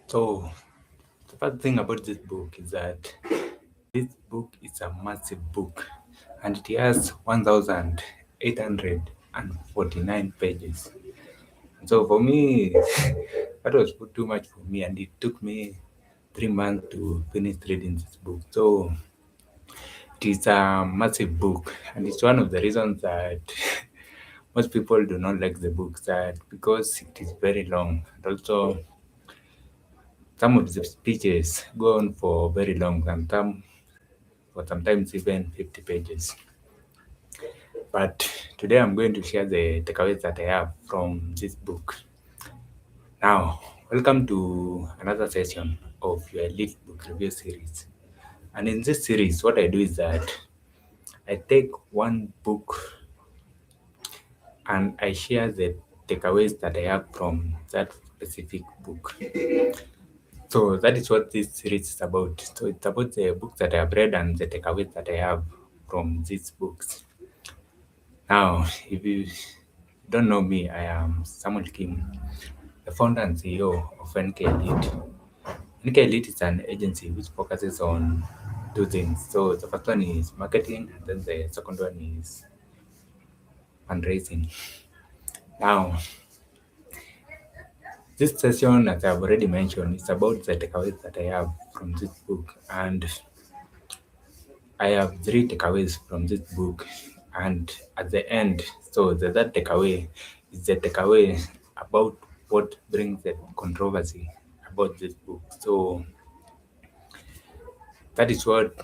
So the first thing about this book is that this book is a massive book and it has 1,849 pages. So for me, that was too much for me, and it took me 3 months to finish reading this book. So it is a massive book, and it's one of the reasons that most people do not like the book, that because it is very long, and also some of the speeches go on for very long, and some for sometimes even 50 pages. But today I'm going to share the takeaways that I have from this book. Now, welcome to another session of your Elite Book Review series. And in this series, what I do is that I take one book and I share the takeaways that I have from that specific book. So that is what this series is about. So it's about the books that I have read and the takeaways that I have from these books. Now, if you don't know me, I am Samuel Kim, the founder and CEO of NK Elite. NK Elite is an agency which focuses on two things. So the first one is marketing, and then the second one is fundraising. Now, this session, as I've already mentioned, is about the takeaways that I have from this book, and I have three takeaways from this book. And at the end, so the third takeaway is the takeaway about what brings the controversy about this book. So that is what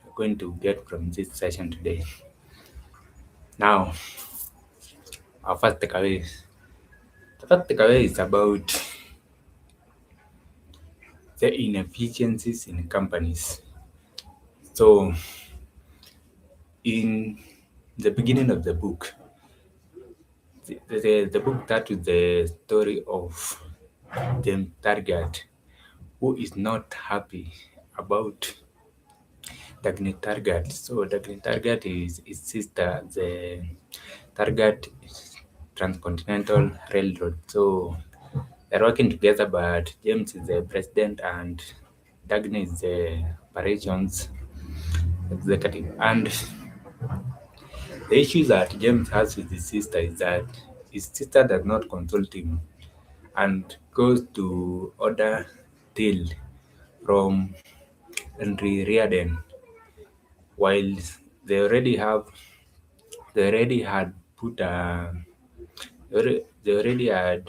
we're going to get from this session today. Now, our first takeaway. The first takeaway is about the inefficiencies in companies. So, in the beginning of the book, the book starts with the story of James Target, who is not happy about Dagny Target. So Dagny Target is his sister, the Target Transcontinental Railroad. So they're working together, but James is the president and Dagny is the operations executive. And the issue that James has with his sister is that his sister does not consult him and goes to order deal from Henry Riordan, while they already have they already had put a they already had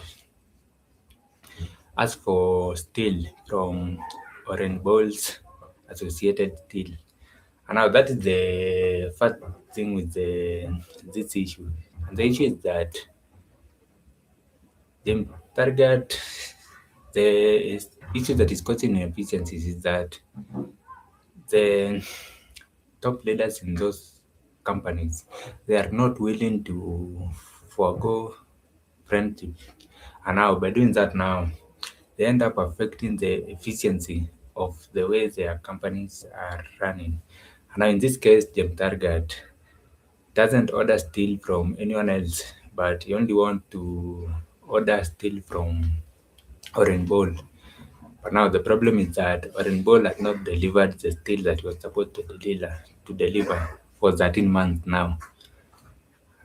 asked for steel from Orange Bowl's associated steel. And now that is the first thing with this issue. And the issue is that the target issue that is causing inefficiencies is that the top leaders in those companies, they are not willing to forego friendship. And now by doing that now, they end up affecting the efficiency of the way their companies are running. And now in this case, Jim Target doesn't order steel from anyone else, but he only want to order steel from Orange Bowl. But now the problem is that Orange Bowl has not delivered the steel that he was supposed to deliver for 13 months now.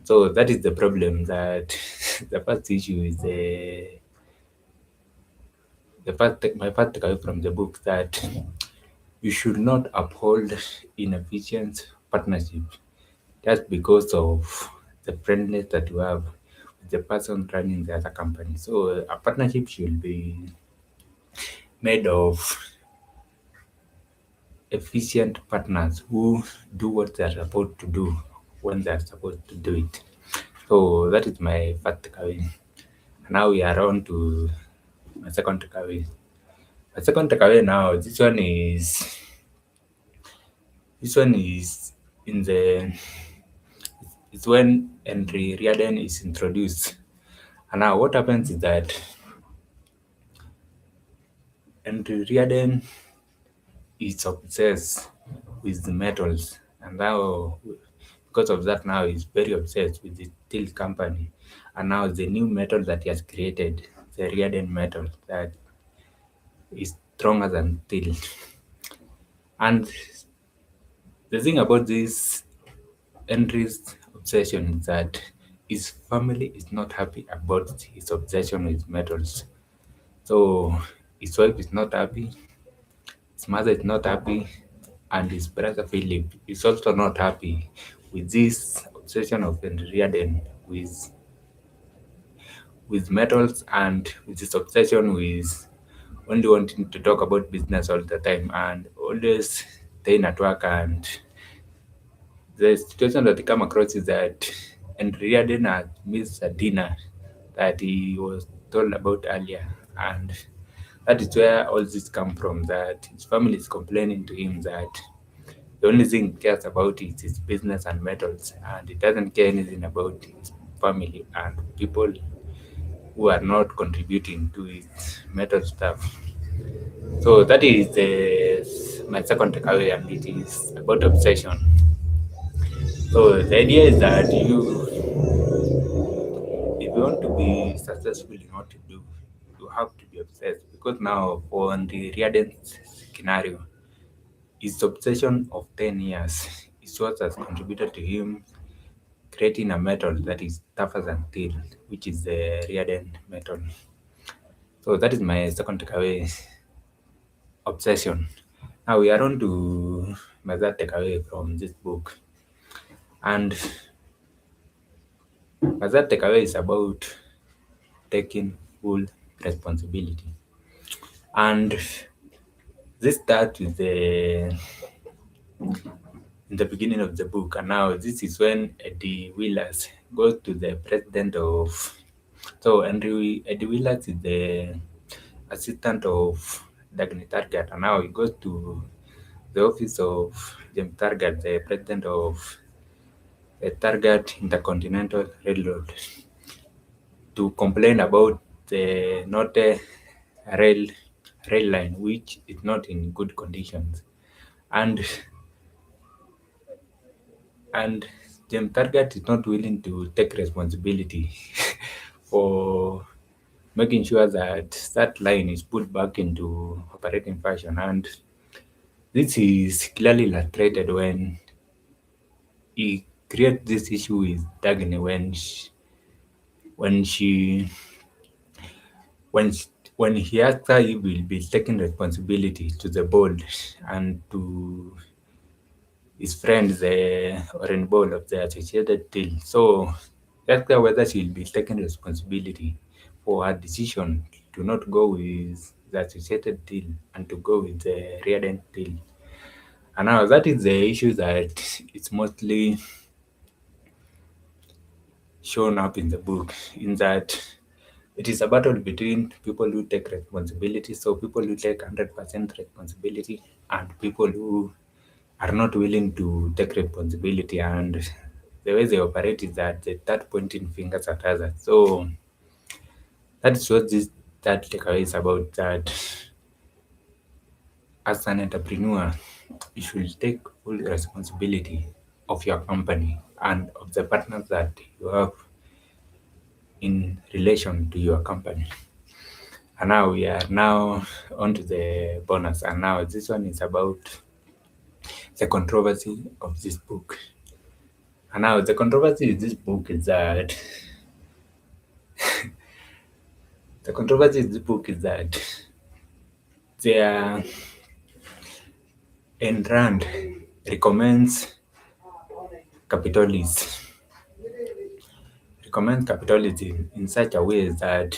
So that is the problem. That the first issue is my first takeaway from the book, that you should not uphold inefficient partnership just because of the friendliness that you have with the person running the other company. So a partnership should be made of efficient partners who do what they're supposed to do when they're supposed to do it. So that is my first takeaway. Now we are on to my second takeaway. My second takeaway now, this one is in the it's when Henry Riordan is introduced. And now what happens is that Henry Riordan is obsessed with the metals, and now because of that now he's very obsessed with the steel company. And now the new metal that he has created, the Riordan metal, that is stronger than steel. And the thing about this Henry's obsession is that his family is not happy about his obsession with metals. So his wife is not happy, his mother is not happy, and his brother Philip is also not happy with this obsession of Henry Riordan with metals and with his obsession with only wanting to talk about business all the time and always staying at work. And the situation that he come across is that Henry Riordan had missed a dinner that he was told about earlier. And that is where all this come from, that his family is complaining to him that the only thing he cares about is his business and metals, and he doesn't care anything about his family and people who are not contributing to his metal stuff. So that is my second takeaway, and it is about obsession. So the idea is that if you want to be successful in what you do, you have to be obsessed. Because now, on the Riordan scenario, his obsession of 10 years is what has contributed to him creating a metal that is tougher than steel, which is the Riordan metal. So that is my second takeaway, obsession. Now we are on to my third takeaway from this book. And my third takeaway is about taking full responsibility. And this starts with in the beginning of the book. And now this is when Eddie Willers goes to the president of. So Eddie Willers is the assistant of Dagny Targat, and now he goes to the office of James Targat, the president of the Targat Intercontinental Railroad, to complain about the Norte rail rail line, which is not in good conditions. And and James Target is not willing to take responsibility for making sure that that line is put back into operating fashion. And this is clearly illustrated when he creates this issue with Dagny when she when sh- when he asked her if will be taking responsibility to the board and to his friend, the Orange Bowl of the Associated Deal. So asked her whether she will be taking responsibility for her decision to not go with the Associated Deal and to go with the Reardon Deal. And now that is the issue that it's mostly shown up in the book, in that it is a battle between people who take responsibility, so people who take 100% responsibility, and people who are not willing to take responsibility. And the way they operate is that they start pointing fingers at others. So that's what this that takeaway is about, that as an entrepreneur, you should take full responsibility of your company and of the partners that you have in relation to your company. And now we are now on to the bonus. And now this one is about the controversy of this book. And now the controversy with this book is that the controversy with this book is that there and Rand recommends capitalism capitalism in such a way that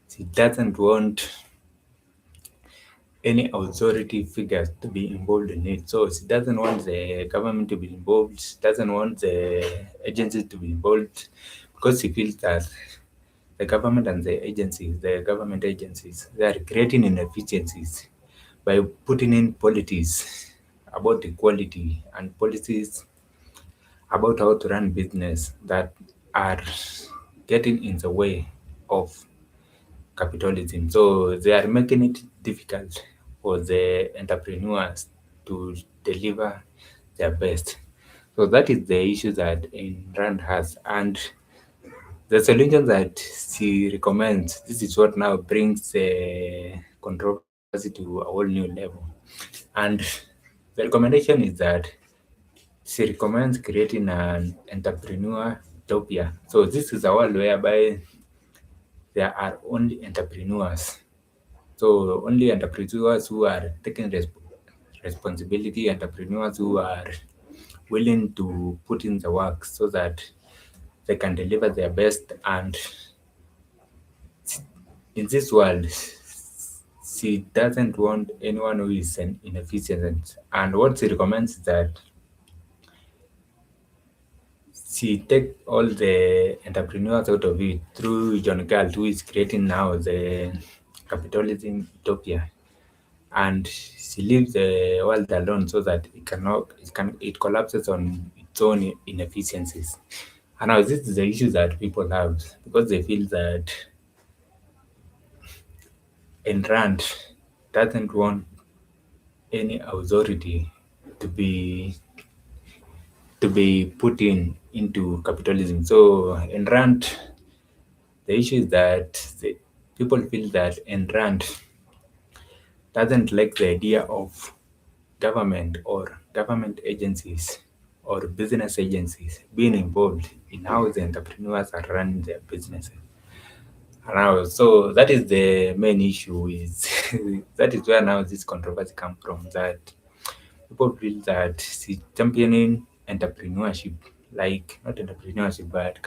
she doesn't want any authority figures to be involved in it. So she doesn't want the government to be involved. She doesn't want the agencies to be involved because she feels that the government and the government agencies, they are creating inefficiencies by putting in policies about equality and policies about how to run business that are getting in the way of capitalism. So they are making it difficult for the entrepreneurs to deliver their best. So that is the issue that Ayn Rand has. And the solution that she recommends, this is what now brings controversy to a whole new level. And the recommendation is that she recommends creating an entrepreneur utopia. So this is a world whereby there are only entrepreneurs. So only entrepreneurs who are taking responsibility, entrepreneurs who are willing to put in the work so that they can deliver their best. And in this world, she doesn't want anyone who is an inefficient. And what she recommends is that she take all the entrepreneurs out of it through John Galt, who is creating now the capitalism utopia, and she leaves the world alone so that it collapses on its own inefficiencies. And now this is the issue that people have because they feel that Enrand doesn't want any authority to be put into capitalism. So Enrand, the issue is that people feel that Enrand doesn't like the idea of government or government agencies or business agencies being involved in how the entrepreneurs are running their businesses. And now, so that is the main issue is that is where now this controversy comes from, that people feel that she's championing entrepreneurship, like not entrepreneurship but